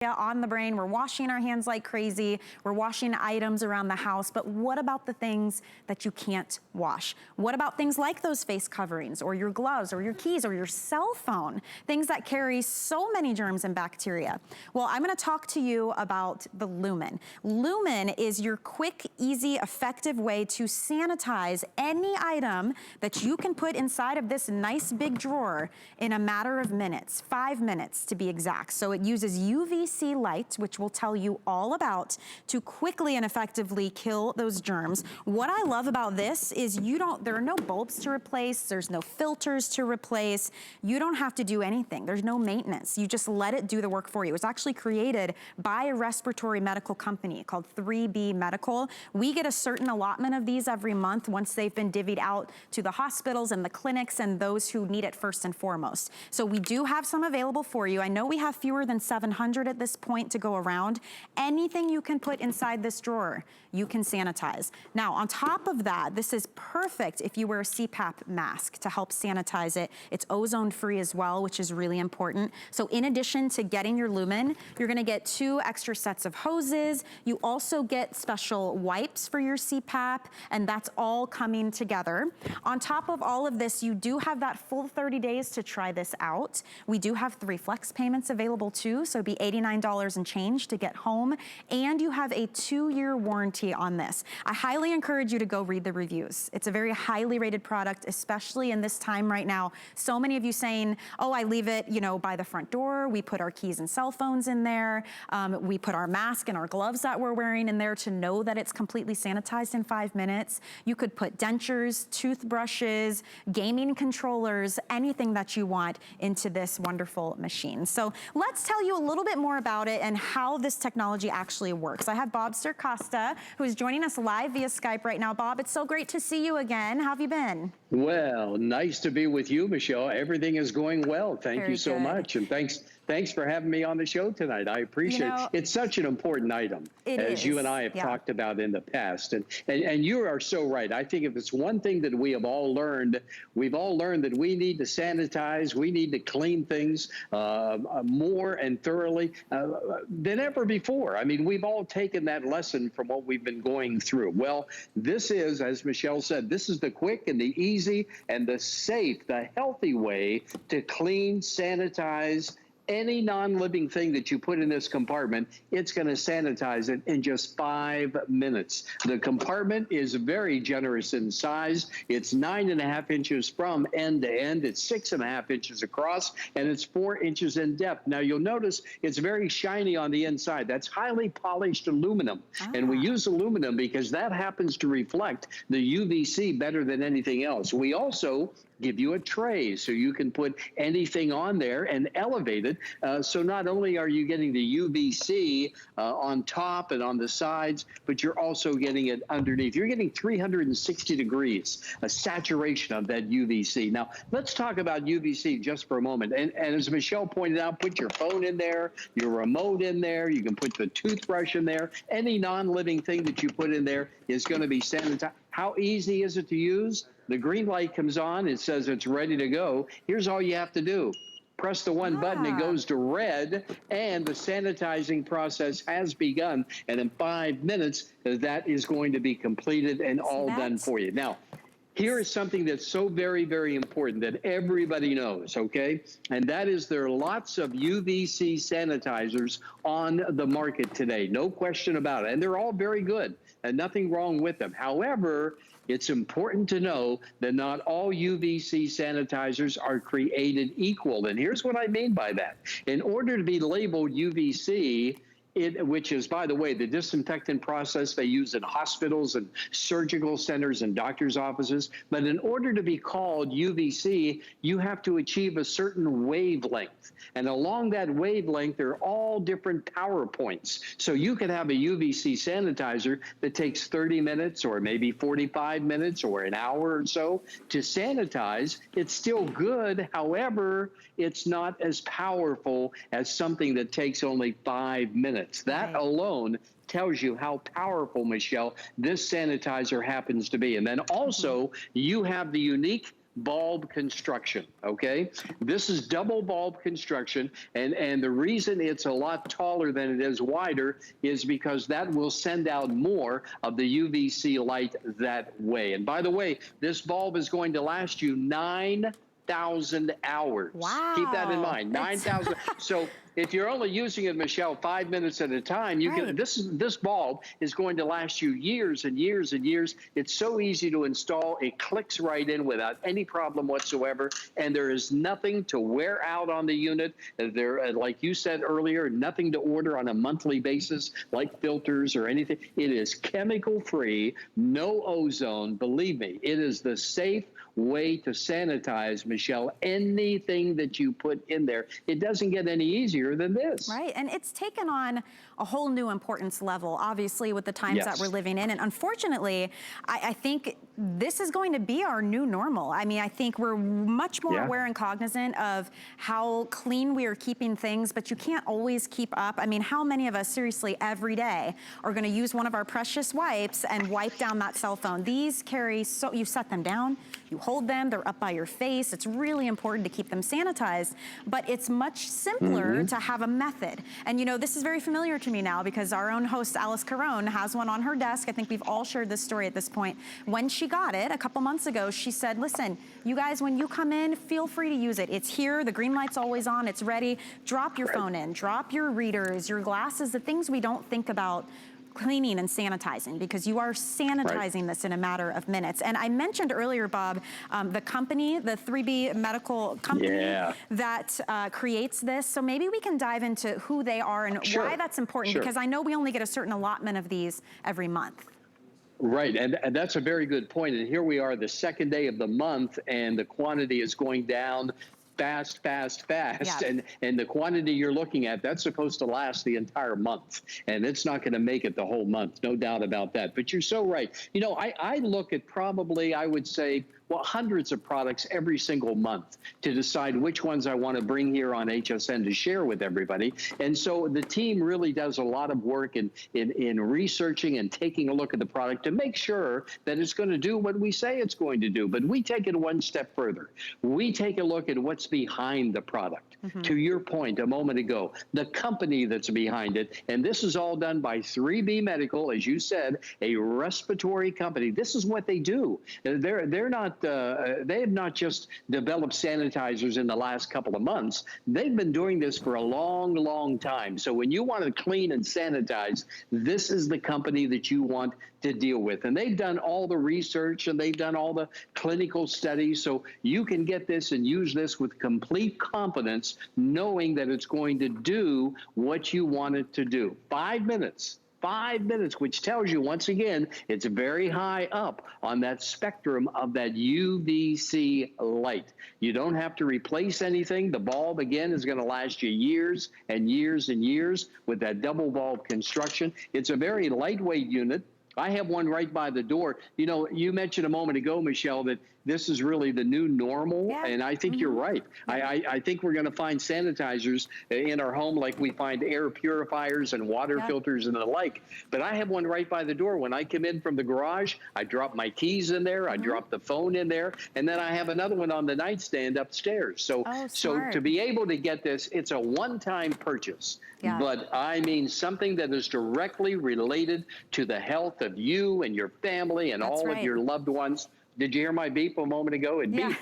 on the brain. We're washing our hands like crazy. We're washing items around the house, but what about the things that you can't wash? What about things like those face coverings or your gloves or your keys or your cell phone? Things that carry so many germs and bacteria. Well, I'm gonna talk to you about the Lumin. Lumin is your quick, easy, effective way to sanitize any item that you can put inside of this nice big drawer in a matter of minutes, 5 minutes to be exact. So it uses UVC light, which we'll tell you all about, to quickly and effectively kill those germs. What I love about this is there are no bulbs to replace, there's no filters to replace, you don't have to do anything, there's no maintenance, you just let it do the work for you. It was actually created by a respiratory medical company called 3B Medical. We get a certain allotment of these every month once they've been divvied out to the hospitals and the clinics and those who need it first and foremost. So we do have some available for you. I know we have fewer than 700 at this point to go around. Anything you can put inside this drawer, you can sanitize. Now, on top of that, this is perfect if you wear a CPAP mask to help sanitize it. It's ozone-free as well, which is really important. So in addition to getting your Lumin, you're gonna get 2 extra sets of hoses. You also get special wipes for your CPAP, and that's all coming together. On top of all of this, you do have that full 30 days to try this out. We do have 3 flex payments available too, so it'd be $89 and change to get home, and you have a 2-year warranty on this. I highly encourage you to go read the reviews. It's a very highly rated product, especially in this time right now. So many of you saying, oh, I leave it, by the front door. We put our keys and cell phones in there. We put our mask and our gloves that we're wearing in there to know that it's completely sanitized in 5 minutes. You could put dentures, toothbrushes, gaming controllers, anything that you want into this wonderful machine. So let's tell you a little bit more about it and how this technology actually works. I have Bob Sircosta, who is joining us live via Skype right now. Bob, it's so great to see you again. How have you been? Well, nice to be with you, Michelle. Everything is going well. Thank you so much. And thanks for having me on the show tonight. I appreciate it. It's such an important item, as you and I have talked about in the past. And you are so right. I think if it's one thing that we have all learned, we've all learned that we need to sanitize, we need to clean things more and thoroughly than ever before. I mean, we've all taken that lesson from what we've been going through. Well, this is, as Michelle said, this is the quick and the easy and the safe, the healthy way to clean, sanitize any non-living thing that you put in this compartment. It's going to sanitize it in just 5 minutes. The compartment is very generous in size. It's 9.5 inches from end to end. It's 6.5 inches across, and it's 4 inches in depth. Now, you'll notice it's very shiny on the inside. That's highly polished aluminum. And we use aluminum because that happens to reflect the UVC better than anything else. We also give you a tray so you can put anything on there and elevate it. So not only are you getting the UVC on top and on the sides, but you're also getting it underneath. You're getting 360 degrees, a saturation of that UVC. Now, let's talk about UVC just for a moment. And as Michelle pointed out, put your phone in there, your remote in there, you can put the toothbrush in there. Any non-living thing that you put in there is going to be sanitized. How easy is it to use? The green light comes on, it says it's ready to go. Here's all you have to do. Press the one button, it goes to red, and the sanitizing process has begun. And in 5 minutes, that is going to be completed and all done for you. Now, here is something that's so very, very important that everybody knows, okay? And that is there are lots of UVC sanitizers on the market today. No question about it. And they're all very good and nothing wrong with them. However, it's important to know that not all UVC sanitizers are created equal. And here's what I mean by that. In order to be labeled UVC, which is, by the way, the disinfectant process they use in hospitals and surgical centers and doctors' offices. But in order to be called UVC, you have to achieve a certain wavelength. And along that wavelength, there are all different power points. So you could have a UVC sanitizer that takes 30 minutes or maybe 45 minutes or an hour or so to sanitize. It's still good. However, it's not as powerful as something that takes only 5 minutes. That alone tells you how powerful, Michelle, this sanitizer happens to be. And then also, you have the unique bulb construction, okay? This is double bulb construction, and the reason it's a lot taller than it is wider is because that will send out more of the UVC light that way. And by the way, this bulb is going to last you 9,000 hours. Wow. Keep that in mind, 9,000. So if you're only using it, Michelle, 5 minutes at a time, you can. This bulb is going to last you years and years and years. It's so easy to install. It clicks right in without any problem whatsoever, and there is nothing to wear out on the unit. There, like you said earlier, nothing to order on a monthly basis, like filters or anything. It is chemical-free, no ozone. Believe me, it is the safe way to sanitize, Michelle, anything that you put in there. It doesn't get any easier than this. Right, and it's taken on a whole new importance level, obviously, with the times that we're living in. And unfortunately, I think this is going to be our new normal. I mean, I think we're much more aware and cognizant of how clean we are keeping things, but you can't always keep up. I mean, how many of us, seriously, every day are gonna use one of our precious wipes and wipe down that cell phone? These carry, so you set them down, you hold them, they're up by your face. It's really important to keep them sanitized, but it's much simpler to have a method. And you know, this is very familiar to me now because our own host, Alice Caron, has one on her desk. I think we've all shared this story at this point. When she got it a couple months ago, she said, listen, you guys, when you come in, feel free to use it. It's here, the green light's always on, it's ready. Drop your phone in, drop your readers, your glasses, the things we don't think about cleaning and sanitizing, because you are sanitizing this in a matter of minutes. And I mentioned earlier, Bob, the company, the 3B Medical company that creates this. So maybe we can dive into who they are and why that's important, because I know we only get a certain allotment of these every month. Right, and that's a very good point. And here we are, the second day of the month, and the quantity is going down fast. And the quantity you're looking at, that's supposed to last the entire month. And it's not going to make it the whole month, no doubt about that. But you're so right. You know, I look at probably, I would say, well, hundreds of products every single month to decide which ones I want to bring here on HSN to share with everybody. And so the team really does a lot of work in researching and taking a look at the product to make sure that it's going to do what we say it's going to do. But we take it one step further. We take a look at what's behind the product. To your point a moment ago, the company that's behind it, and this is all done by 3B Medical, as you said, a respiratory company. This is what they do. They're not. They have not just developed sanitizers in the last couple of months. They've been doing this for a long, long time. So when you want to clean and sanitize, this is the company that you want to deal with. And they've done all the research and they've done all the clinical studies. So you can get this and use this with complete confidence, knowing that it's going to do what you want it to do. 5 minutes. 5 minutes, which tells you, once again, it's very high up on that spectrum of that UVC light. You don't have to replace anything. The bulb, again, is going to last you years and years and years with that double bulb construction. It's a very lightweight unit. I have one right by the door. You know, you mentioned a moment ago, Michelle, that this is really the new normal, and I think you're right. I think we're going to find sanitizers in our home like we find air purifiers and water filters and the like. But I have one right by the door. When I come in from the garage, I drop my keys in there, I drop the phone in there, and then I have another one on the nightstand upstairs. So, so to be able to get this, it's a one-time purchase. But I mean something that is directly related to the health of you and your family and all of your loved ones. Did you hear my beep a moment ago? It beeped.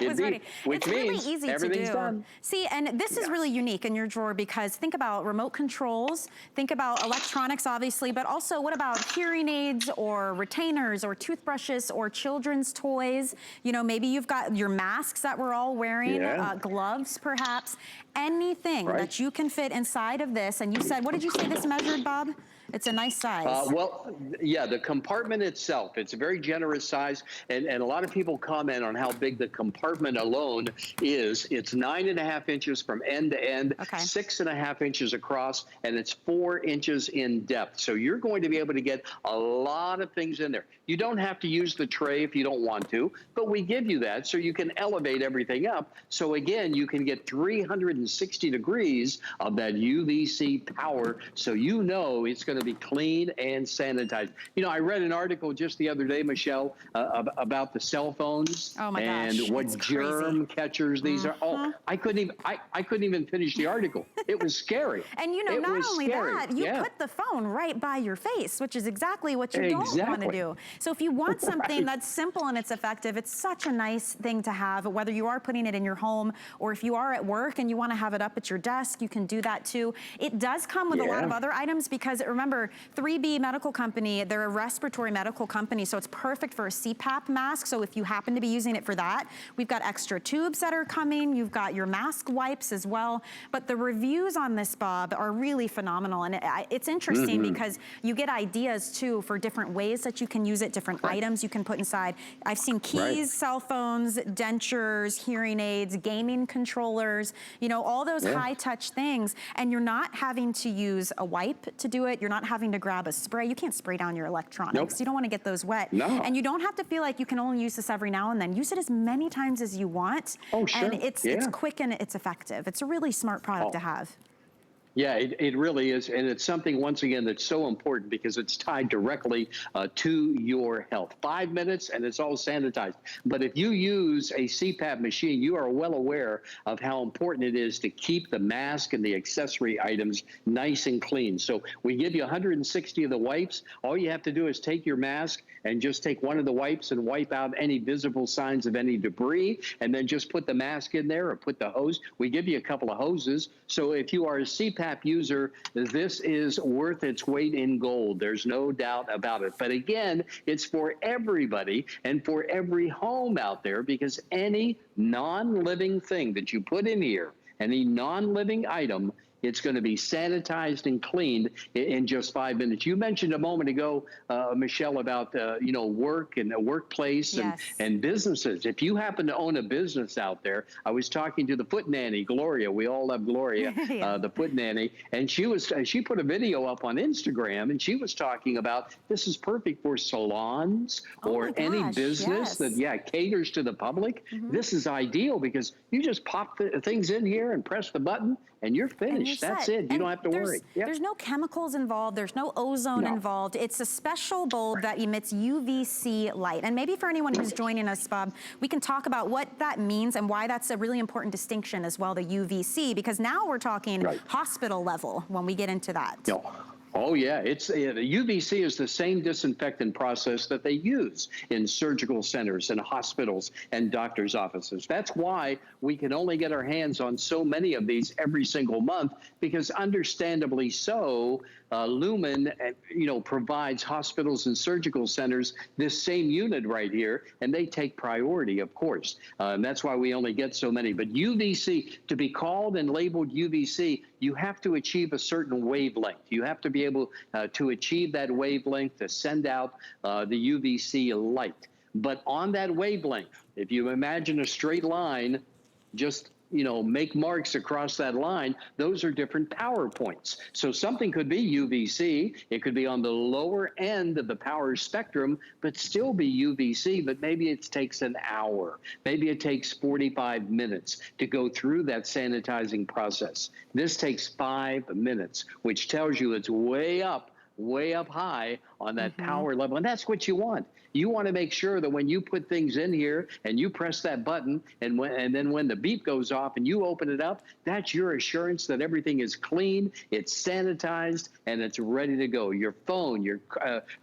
It beeped, which means really easy everything's to do. done. See, and this is really unique in your drawer, because think about remote controls, think about electronics, obviously, but also what about hearing aids or retainers or toothbrushes or children's toys? You know, maybe you've got your masks that we're all wearing, gloves perhaps, anything that you can fit inside of this. And you said, what did you say this measured, Bob? It's a nice size. Well, yeah, the compartment itself, it's a very generous size. And a lot of people comment on how big the compartment alone is. It's 9.5 inches from end to end, 6.5 inches across, and it's 4 inches in depth. So you're going to be able to get a lot of things in there. You don't have to use the tray if you don't want to, but we give you that so you can elevate everything up. So again, you can get 360 degrees of that UVC power, so you know it's going to to be clean and sanitized. You know, I read an article just the other day, Michelle, about the cell phones and what germ catchers these are. Oh, I couldn't even finish the article. It was scary. And you know, not only that, you put the phone right by your face, which is exactly what you don't want to do. So if you want something that's simple and it's effective, it's such a nice thing to have, whether you are putting it in your home or if you are at work and you want to have it up at your desk, you can do that too. It does come with a lot of other items because remember, 3B Medical Company, they're a respiratory medical company, so it's perfect for a CPAP mask. So if you happen to be using it for that, we've got extra tubes that are coming. You've got your mask wipes as well. But the reviews on this, Bob, are really phenomenal. And it's interesting because you get ideas too for different ways that you can use it, different items you can put inside. I've seen keys, cell phones, dentures, hearing aids, gaming controllers, you know, all those high touch things. And you're not having to use a wipe to do it. You're not having to grab a spray. You can't spray down your electronics. You don't want to get those wet. And you don't have to feel like you can only use this every now and then. Use it as many times as you want. And it's quick and it's effective. It's a really smart product to have. Yeah, it really is. And it's something, once again, that's so important because it's tied directly to your health. 5 minutes and it's all sanitized. But if you use a CPAP machine, you are well aware of how important it is to keep the mask and the accessory items nice and clean. So we give you 160 of the wipes. All you have to do is take your mask and just take one of the wipes and wipe out any visible signs of any debris, and then just put the mask in there or put the hose. We give you a couple of hoses. So if you are a CPAP user, this is worth its weight in gold. There's no doubt about it. But again, it's for everybody and for every home out there, because any non-living thing that you put in here, any non-living item, it's going to be sanitized and cleaned in just 5 minutes. You mentioned a moment ago, Michelle, about you know, work and the workplace and businesses. If you happen to own a business out there, I was talking to the foot nanny, Gloria. We all love Gloria, the foot nanny, and she put a video up on Instagram, and she was talking about this is perfect for salons or any business that caters to the public. This is ideal because you just pop the things in here and press the button, and you're finished. That's it. You don't have to worry. There's no chemicals involved. There's no ozone involved. It's a special bulb that emits UVC light. And maybe for anyone who's joining us, Bob, we can talk about what that means and why that's a really important distinction as well, the UVC, because now we're talking hospital level when we get into that. Oh, yeah. The UVC is the same disinfectant process that they use in surgical centers and hospitals and doctors' offices. That's why we can only get our hands on so many of these every single month, because understandably so, Lumin, provides hospitals and surgical centers this same unit right here, and they take priority, of course. And that's why we only get so many. But UVC, to be called and labeled UVC, you have to achieve a certain wavelength. You have to be able to achieve that wavelength to send out the UVC light. But on that wavelength, if you imagine a straight line, just make marks across that line, those are different power points. So something could be UVC, it could be on the lower end of the power spectrum, but still be UVC, but maybe it takes an hour. Maybe it takes 45 minutes to go through that sanitizing process. This takes 5 minutes, which tells you it's way up high on that power level. And that's what you want. You want to make sure that when you put things in here and you press that button, and then when the beep goes off and you open it up, that's your assurance that everything is clean, it's sanitized, and it's ready to go. Your phone, your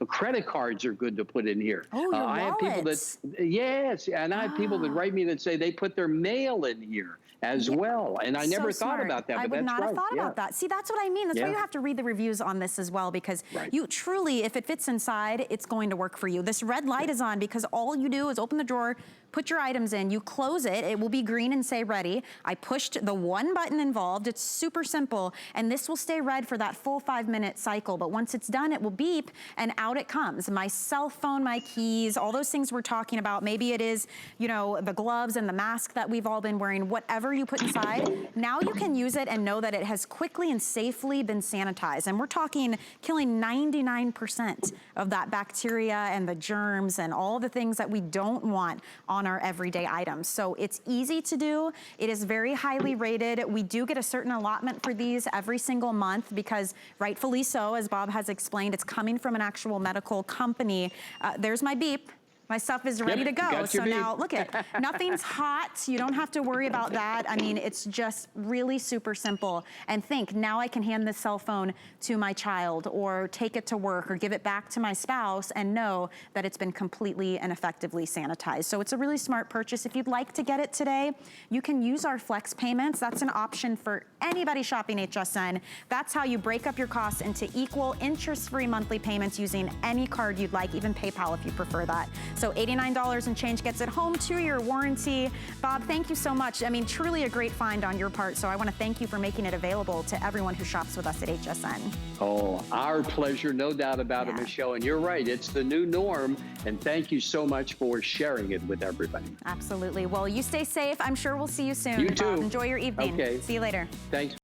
credit cards are good to put in here. Oh, your I have people that, and I have people that write me that say they put their mail in here as well. And I never thought about that, but that's right. I would not have thought about that. See, that's what I mean. That's why you have to read the reviews on this as well, because you truly, if it fits inside, it's going to work for you. This red light is on because all you do is open the drawer, put your items in, you close it, it will be green and say ready. I pushed the one button involved. It's super simple, and this will stay red for that full 5-minute cycle. But once it's done, it will beep, and out it comes. My cell phone, my keys, all those things we're talking about. Maybe it is, the gloves and the mask that we've all been wearing, whatever you put inside. Now you can use it and know that it has quickly and safely been sanitized. And we're talking killing 99% of that bacteria and the germs and all the things that we don't want on on our everyday items. So it's easy to do. It is very highly rated. We do get a certain allotment for these every single month because rightfully so, as Bob has explained, it's coming from an actual medical company. There's my beep. My stuff is ready to go. So now look at, nothing's hot. You don't have to worry about that. I mean, it's just really super simple. And think, now I can hand this cell phone to my child or take it to work or give it back to my spouse and know that it's been completely and effectively sanitized. So it's a really smart purchase. If you'd like to get it today, you can use our flex payments. That's an option for anybody shopping HSN. That's how you break up your costs into equal interest-free monthly payments using any card you'd like, even PayPal if you prefer that. So $89 and change gets it home, 2-year warranty. Bob, thank you so much. I mean, truly a great find on your part. So I want to thank you for making it available to everyone who shops with us at HSN. Oh, our pleasure, no doubt about it, Michelle. And you're right, it's the new norm. And thank you so much for sharing it with everybody. Absolutely. Well, you stay safe. I'm sure we'll see you soon. You too. Bob, enjoy your evening. Okay. See you later. Thanks.